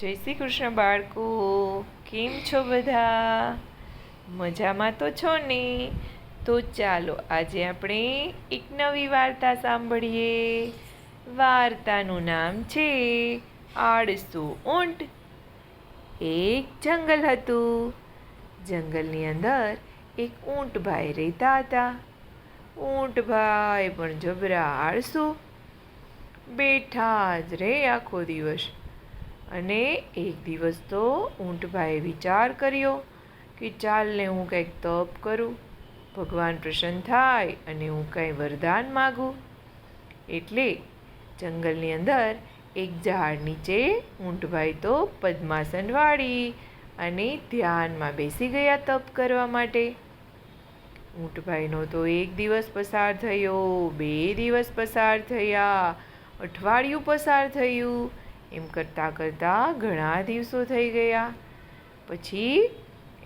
જય શ્રી કૃષ્ણ બાળકો, કેમ છો બધા? મજામાં તો છો ને? તો ચાલો આજે આપણે એક નવી વાર્તા સાંભળીએ. વાર્તાનું નામ છે આળસુ ઊંટ. એક જંગલ હતું. જંગલની અંદર એક ઊંટભાઈ રહેતા હતા. ઊંટભાઈ પણ જબરા આળસુ, બેઠા જ રહે આખો દિવસ. અને એક દિવસ તો ઊંટભાઈએ વિચાર કર્યો કે ચાલને હું કંઈક તપ કરું, ભગવાન પ્રસન્ન થાય અને હું કંઈ વરદાન માગું. એટલે જંગલની અંદર એક ઝાડ નીચે ઊંટભાઈ તો પદ્માસન વાળી અને ધ્યાનમાં બેસી ગયા તપ કરવા માટે. ઊંટભાઈનો તો એક દિવસ પસાર થયો, 2 દિવસ પસાર થયા, અઠવાડિયું પસાર થયું. એમ કરતાં કરતાં ઘણા દિવસો થઈ ગયા. પછી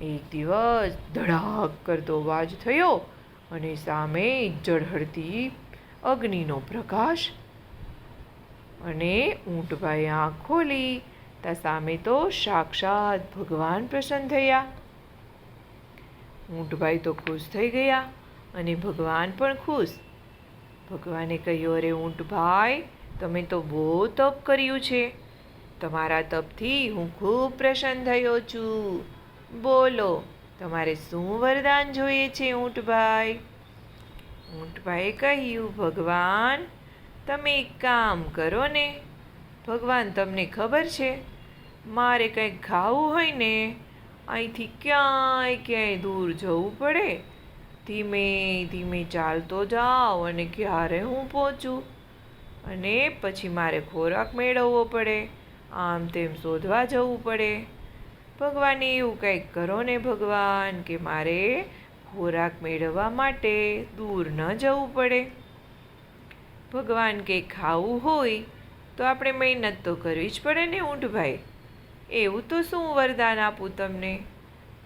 એક દિવસ ધડાક કરતો અવાજ થયો અને સામે ઝળહળતી અગ્નિનો પ્રકાશ. અને ઊંટભાઈ આંખ ખોલી તા સામે તો સાક્ષાત ભગવાન પ્રસન્ન થયા. ઊંટભાઈ તો ખુશ થઈ ગયા અને ભગવાન પણ ખુશ. ભગવાને કહ્યું, અરે ઊંટભાઈ, તમે તો બહુ તપ કર્યું છે. તમારા તપથી હું ખૂબ પ્રસન્ન થયો છું. બોલો, તમારે શું વરદાન જોઈએ છે ઊંટભાઈ? ઊંટભાઈએ કહ્યું, ભગવાન, તમે એક કામ કરો ને. ભગવાન, તમને ખબર છે, મારે કંઈક ખાવું હોય ને અહીંથી ક્યાંય દૂર જવું પડે. ધીમે ધીમે ચાલતો જાઉં અને ક્યારે હું પહોંચું. અને પછી મારે ખોરાક મેળવવો પડે, આમ તેમ શોધવા જવું પડે. ભગવાન, એવું કંઈક કરો ને ભગવાન, કે મારે ખોરાક મેળવવા માટે દૂર ન જવું પડે. ભગવાન કે ખાવું હોય તો આપણે મહેનત તો કરવી જ પડે ને ઊંટભાઈ. એવું તો શું વરદાન આપું તમને?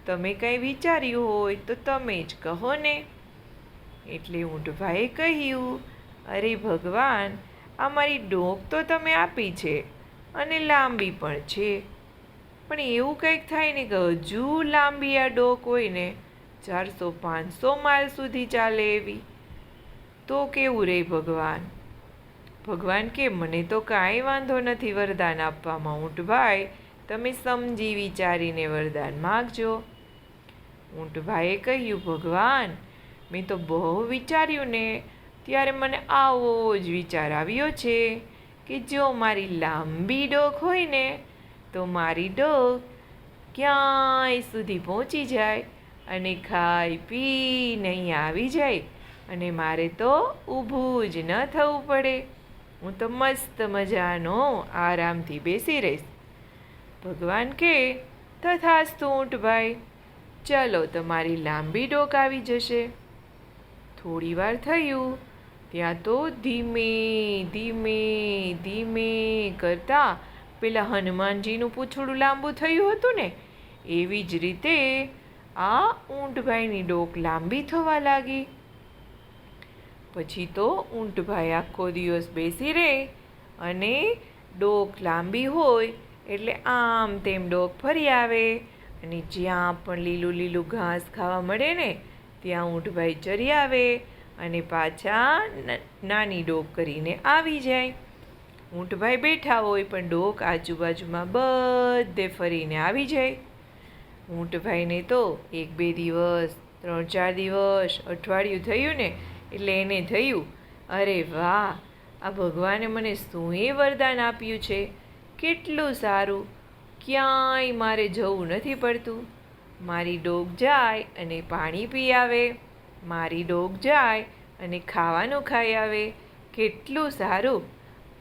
તમે કંઈ વિચાર્યું હોય તો તમે જ કહો ને. એટલે ઊંટભાઈએ કહ્યું, અરે ભગવાન, આ મારી ડોક તો તમે આપી છે અને લાંબી પણ છે, પણ એવું કંઈક થાય ને કે હજુ લાંબી આ ડોક હોય ને, 400-500 માઇલ સુધી ચાલે એવી, તો કેવું રહે ભગવાન? ભગવાન કે મને તો કાંઈ વાંધો નથી વરદાન આપવામાં ઊંટભાઈ, તમે સમજી વિચારીને વરદાન માગજો. ઊંટભાઈએ કહ્યું, ભગવાન, મેં તો બહુ વિચાર્યું ને ત્યારે મને આવો જ વિચાર આવ્યો છે કે જો મારી લાંબી ડોક હોય ને તો મારી ડોક ક્યાંય સુધી પહોંચી જાય અને ખાઈ પીને અહીં આવી જાય અને મારે તો ઊભું જ ન થવું પડે. હું તો મસ્ત મજાનો આરામથી બેસી રહીશ. ભગવાન કે તથાસ્તુ ઊંટભાઈ, ચલો તમારી લાંબી ડોક આવી જશે. થોડી વાર થયું ત્યાં તો ધીમે ધીમે ધીમે કરતાં પેલા હનુમાનજીનું પૂંછડું લાંબુ થયું હતું ને, એવી જ રીતે આ ઊંટભાઈની ડોક લાંબી થવા લાગી. પછી તો ઊંટભાઈ આખો દિવસ બેસી રહે અને ડોક લાંબી હોય એટલે આમ તેમ ડોક ફરી આવે અને જ્યાં પણ લીલું લીલું ઘાસ ખાવા મળે ને ત્યાં ઊંટભાઈ ચરી આવે અને પાછા નાની ડોક કરીને આવી જાય. ઊંટભાઈ બેઠા હોય પણ ડોક આજુબાજુમાં બધે ફરીને આવી જાય. ઊંટભાઈને તો 1-2 દિવસ, 3-4 દિવસ, અઠવાડિયું થયું ને એટલે એને થયું, અરે વાહ, આ ભગવાને મને શું એ વરદાન આપ્યું છે, કેટલું સારું, ક્યાંય મારે જવું નથી પડતું. મારી ડોક જાય અને પાણી પી આવે, મારી ડોક જાય અને ખાવાનું ખાઈ આવે, કેટલું સારું.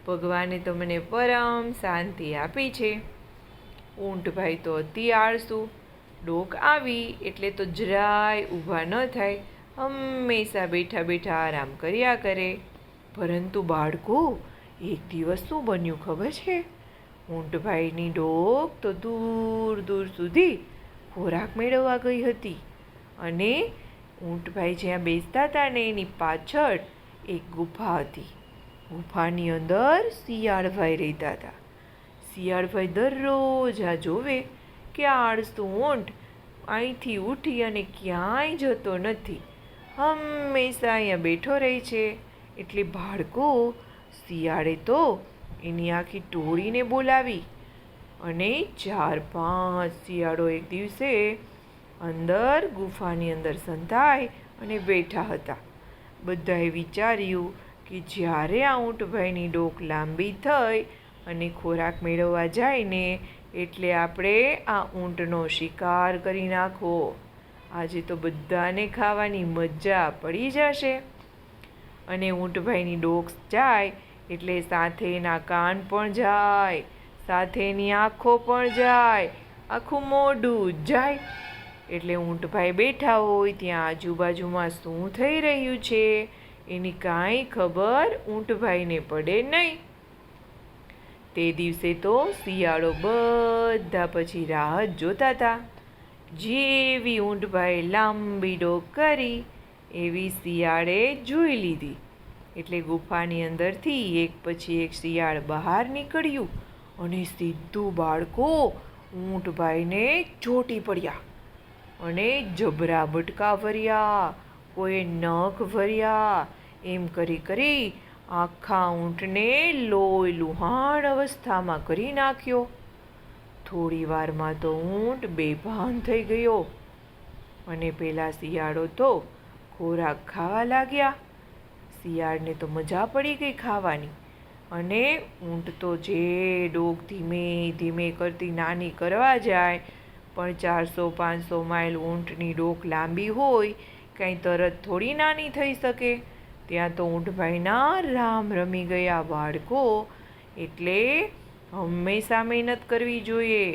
ભગવાને તો મને પરમ શાંતિ આપી છે. ઊંટભાઈ તો અતિ આળસુ, ડોક આવી એટલે તો જરાય ઊભા ન થાય, હંમેશા બેઠા બેઠા આરામ કર્યા કરે. પરંતુ બાળકો, એક દિવસ શું બન્યું ખબર છે? ઊંટભાઈની ડોક તો દૂર દૂર સુધી ખોરાક મેળવવા ગઈ હતી અને ઊંટભાઈ જ્યાં બેસતા હતા ને એની પાછળ એક ગુફા હતી. ગુફાની અંદર શિયાળભાઈ રહેતા હતા. શિયાળભાઈ દરરોજ આ જોવે કે આ આળસુ ઊંટ અહીંથી ઉઠી અને ક્યાંય જતો નથી, હંમેશા અહીંયા બેઠો રહે છે. એટલે બાળકો શિયાળે તો એની આખી ટોળીને બોલાવી અને 4-5 શિયાળો એક દિવસે અંદર ગુફાની અંદર સંતાઈ અને બેઠા હતા. બધાએ વિચાર્યું કે જ્યારે આ ઊંટભાઈની ડોક લાંબી થઈ અને ખોરાક મેળવવા જાય ને એટલે આપણે આ ઊંટનો શિકાર કરી નાખવો. આજે તો બધાને ખાવાની મજા પડી જશે. અને ઊંટભાઈની ડોક જાય એટલે સાથે એના કાન પણ જાય, સાથે એની આંખો પણ જાય, આખું મોઢું જાય. એટલે ઊંટભાઈ બેઠા હોય ત્યાં આજુબાજુમાં શું થઈ રહ્યું છે એની કાંઈ ખબર ઊંટભાઈને પડે નહીં. તે દિવસે તો શિયાળો બધા પછી રાહ જ જોતા હતા. જેવી ઊંટભાઈ લાંબી ડોક કરી એવી શિયાળે જોઈ લીધી. એટલે ગુફાની અંદરથી એક પછી એક શિયાળ બહાર નીકળ્યું અને સીધું બાળકો ઊંટભાઈને ચોંટી પડ્યા અને જબરા બટકા ભર્યા, કોઈ નખ ભર્યા. એમ કરી આખા ઊંટને લોહી લુહાણ અવસ્થામાં કરી નાખ્યો. થોડી વારમાં તો ઊંટ બેભાન થઈ ગયો અને પેલા શિયાળો તો ખોરાક ખાવા લાગ્યા. શિયાળને તો મજા પડી ગઈ ખાવાની અને ઊંટ તો જે ડોક ધીમે ધીમે કરતી નાની કરવા જાય, પણ 400-500 માઇલ ઊંટની ડોક લાંબી હોય, કંઈ તરત થોડી નાની થઈ શકે. ત્યાં તો ઊંટભાઈના રામ રમી ગયા બાળકો. એટલે હંમેશા મહેનત કરવી જોઈએ.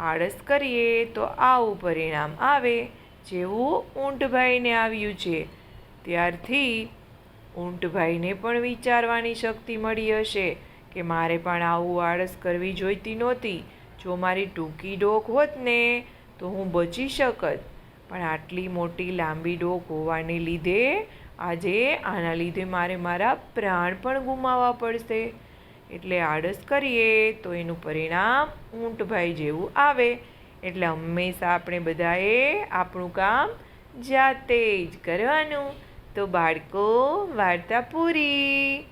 આળસ કરીએ તો આવું પરિણામ આવે જેવું ઊંટભાઈને આવ્યું છે. ત્યારથી ઊંટભાઈને પણ વિચારવાની શક્તિ મળી હશે કે મારે પણ આવું આળસ કરવી જોઈતી નહોતી. જો મારી ટૂંકી ડોક હોત ને તો હું બચી શકત, પણ આટલી મોટી લાંબી ડોક હોવાને લીધે આજે આના લીધે મારે મારા પ્રાણ પણ ગુમાવવા પડશે. એટલે આળસ કરીએ તો એનું પરિણામ ઊંટભાઈ જેવું આવે. એટલે હંમેશા આપણે બધાએ આપણું કામ જાતે જ કરવાનું. તો બાળકો, વાર્તા પૂરી.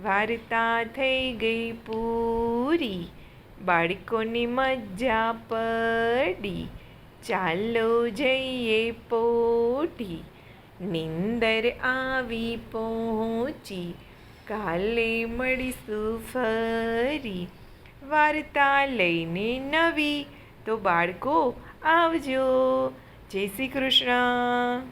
વાર્તા થઈ ગઈ પૂરી, બાળકોની મજા પડી. ચાલો જઈએ પોઢી, નીંદર આવી પહોંચી. કાલે મળીશું ફરી વાર્તા લઈને નવી. તો બાળકો આવજો. જય શ્રી કૃષ્ણ.